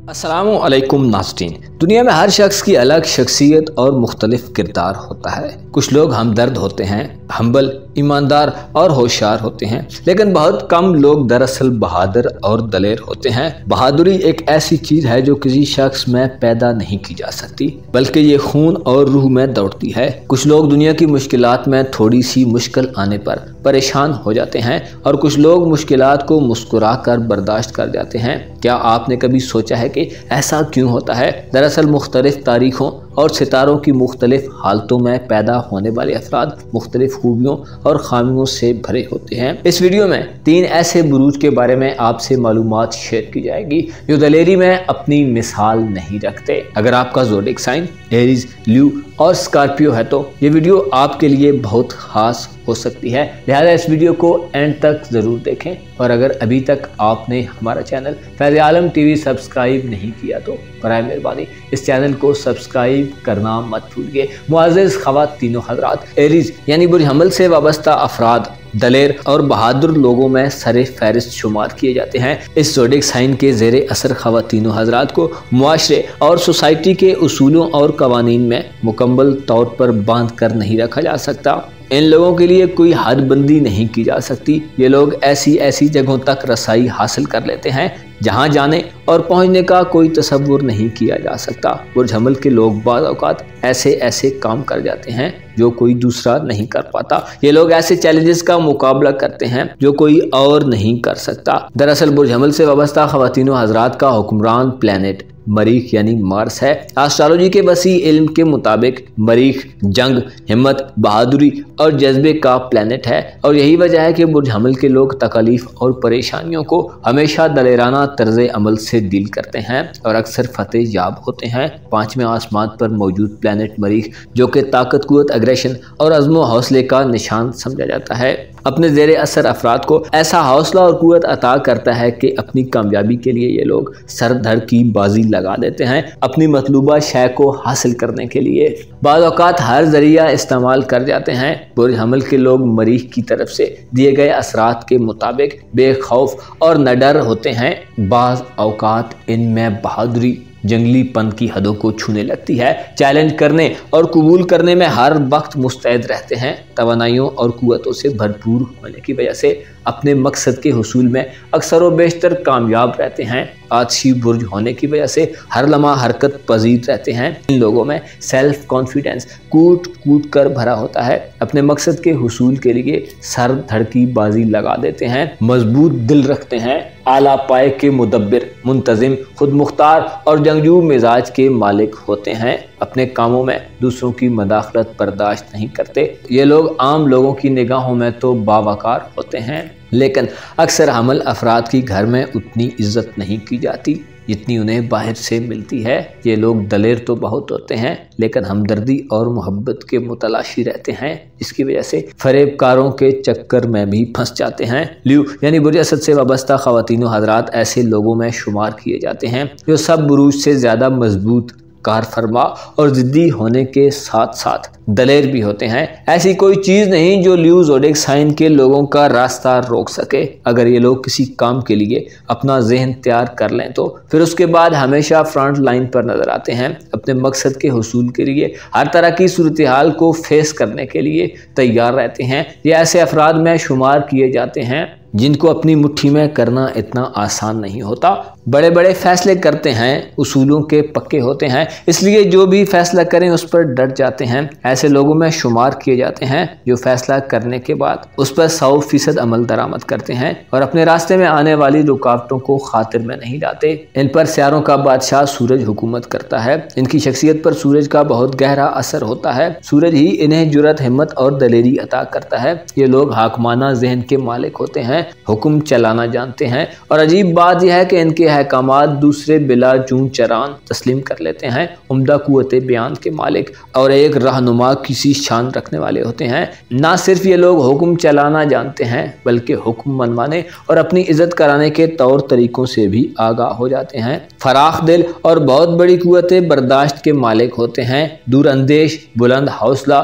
السلام علیکم ناظرین۔ دنیا میں ہر شخص کی الگ شخصیت اور مختلف کردار ہوتا ہے۔ کچھ لوگ ہمدرد ہوتے ہیں، ہمبل، ایماندار اور ہوشیار ہوتے ہیں، لیکن بہت کم لوگ دراصل بہادر اور دلیر ہوتے ہیں۔ بہادری ایک ایسی چیز ہے جو کسی شخص میں پیدا نہیں کی جا سکتی، بلکہ یہ خون اور روح میں دوڑتی ہے۔ کچھ لوگ دنیا کی مشکلات میں تھوڑی سی مشکل آنے پر پریشان ہو جاتے ہیں اور کچھ لوگ مشکلات کو مسکرا کر برداشت کر جاتے ہیں۔ کیا آپ نے کبھی سوچا ہے کہ ایسا کیوں ہوتا ہے؟ دراصل مختلف تاریخوں اور ستاروں کی مختلف حالتوں میں پیدا ہونے والے افراد مختلف خوبیوں اور خامیوں سے بھرے ہوتے ہیں۔ اس ویڈیو میں 3 ایسے بروج کے بارے میں آپ سے معلومات شیئر کی جائے گی جو دلیری میں اپنی مثال نہیں رکھتے۔ اگر آپ کا زوڈک سائن ایریز، لیو اور اسکارپیو ہے تو یہ ویڈیو آپ کے لیے بہت خاص ہو سکتی ہے، لہذا اس ویڈیو کو اینڈ تک ضرور دیکھیں۔ اور اگر ابھی تک آپ نے ہمارا چینل فیض عالم ٹی وی سبسکرائب نہیں کیا تو برائے مہربانی اس چینل کو سبسکرائب کرنا مت بھولیے۔ معزز خواتین و حضرات، ایریز یعنی برج حمل سے وابستہ افراد دلیر اور بہادر لوگوں میں سر فہرست شمار کیے جاتے ہیں۔ اس زوڈک سائن کے زیر اثر خواتین و حضرات کو معاشرے اور سوسائٹی کے اصولوں اور قوانین میں مکمل طور پر باندھ کر نہیں رکھا جا سکتا۔ ان لوگوں کے لیے کوئی حد بندی نہیں کی جا سکتی۔ یہ لوگ ایسی جگہوں تک رسائی حاصل کر لیتے ہیں جہاں جانے اور پہنچنے کا کوئی تصور نہیں کیا جا سکتا۔ برج حمل کے لوگ بعض اوقات ایسے کام کر جاتے ہیں جو کوئی دوسرا نہیں کر پاتا۔ یہ لوگ ایسے چیلنجز کا مقابلہ کرتے ہیں جو کوئی اور نہیں کر سکتا۔ دراصل برج حمل سے وابستہ خواتین و حضرات کا حکمران پلینٹ مریخ یعنی مارس ہے۔ آسٹرالوجی کے وسیع علم کے مطابق مریخ جنگ، ہمت، بہادری اور جذبے کا پلینٹ ہے، اور یہی وجہ ہے کہ برج حمل کے لوگ تکالیف اور پریشانیوں کو ہمیشہ دلیرانہ طرز عمل سے ڈیل کرتے ہیں اور اکثر فتح یاب ہوتے ہیں۔ 5ویں آسمان پر موجود پلینٹ مریخ، جو کہ طاقت، قوت، اگریشن اور عزم و حوصلے کا نشان سمجھا جاتا ہے، اپنے زیر اثر افراد کو ایسا حوصلہ اور قوت عطا کرتا ہے کہ اپنی کامیابی کے لیے یہ لوگ سر دھڑ کی بازی لگا دیتے ہیں۔ اپنی مطلوبہ شے کو حاصل کرنے کے لیے بعض اوقات ہر ذریعہ استعمال کر جاتے ہیں۔ برج حمل کے لوگ مریخ کی طرف سے دیے گئے اثرات کے مطابق بے خوف اور نڈر ہوتے ہیں۔ بعض اوقات ان میں بہادری جنگلی پن کی حدوں کو چھونے لگتی ہے، چیلنج کرنے اور قبول کرنے میں ہر وقت مستعد رہتے ہیں۔ توانائیوں اور قوتوں سے بھرپور ہونے کی وجہ سے اپنے مقصد کے حصول میں اکثر و بیشتر کامیاب رہتے ہیں۔ آتشی برج ہونے کی وجہ سے ہر لمحہ حرکت پذیر رہتے ہیں۔ ان لوگوں میں سیلف کانفیڈنس کود کر بھرا ہوتا ہے، اپنے مقصد کے حصول کے لیے سر دھڑ کی بازی لگا دیتے ہیں، مضبوط دل رکھتے ہیں، اعلیٰ پائے کے مدبر، منتظم، خود مختار اور جنگجو مزاج کے مالک ہوتے ہیں۔ اپنے کاموں میں دوسروں کی مداخلت برداشت نہیں کرتے۔ یہ لوگ عام لوگوں کی نگاہوں میں تو باوقار ہوتے ہیں، لیکن اکثر حمل افراد کی گھر میں اتنی عزت نہیں کی جاتی جتنی انہیں باہر سے ملتی ہے۔ یہ لوگ دلیر تو بہت ہوتے ہیں لیکن ہمدردی اور محبت کے متلاشی رہتے ہیں، جس کی وجہ سے فریب کاروں کے چکر میں بھی پھنس جاتے ہیں۔ لیو یعنی برج اسد سے وابستہ خواتین و حضرات ایسے لوگوں میں شمار کیے جاتے ہیں جو سب بروج سے زیادہ مضبوط، کار فرما اور ضدی ہونے کے ساتھ ساتھ دلیر بھی ہوتے ہیں۔ ایسی کوئی چیز نہیں جو لیو زوڈک سائن کے لوگوں کا راستہ روک سکے۔ اگر یہ لوگ کسی کام کے لیے اپنا ذہن تیار کر لیں تو پھر اس کے بعد ہمیشہ فرنٹ لائن پر نظر آتے ہیں، اپنے مقصد کے حصول کے لیے ہر طرح کی صورتحال کو فیس کرنے کے لیے تیار رہتے ہیں۔ یہ ایسے افراد میں شمار کیے جاتے ہیں جن کو اپنی مٹھی میں کرنا اتنا آسان نہیں ہوتا۔ بڑے فیصلے کرتے ہیں، اصولوں کے پکے ہوتے ہیں، اس لیے جو بھی فیصلہ کریں اس پر ڈٹ جاتے ہیں۔ ایسے لوگوں میں شمار کیے جاتے ہیں جو فیصلہ کرنے کے بعد اس پر 100% عمل درآمد کرتے ہیں اور اپنے راستے میں آنے والی رکاوٹوں کو خاطر میں نہیں لاتے۔ ان پر سیاروں کا بادشاہ سورج حکومت کرتا ہے۔ ان کی شخصیت پر سورج کا بہت گہرا اثر ہوتا ہے۔ سورج ہی انہیں جرأت، ہمت اور دلیری عطا کرتا ہے۔ یہ لوگ حاکمانہ ذہن کے مالک ہوتے ہیں، حکم چلانا جانتے ہیں، اور عجیب بات یہ ہے کہ ان کے احکامات دوسرے بلا چون چران تسلیم کر لیتے ہیں۔ عمدہ قوت بیان کے مالک اور ایک رہنما کی سی شان رکھنے والے ہوتے ہیں۔ نہ صرف یہ لوگ حکم چلانا جانتے ہیں بلکہ حکم منوانے اور اپنی عزت کرانے کے طور طریقوں سے بھی آگاہ ہو جاتے ہیں۔ فراخ دل اور بہت بڑی قوت برداشت کے مالک ہوتے ہیں، دور اندیش، بلند حوصلہ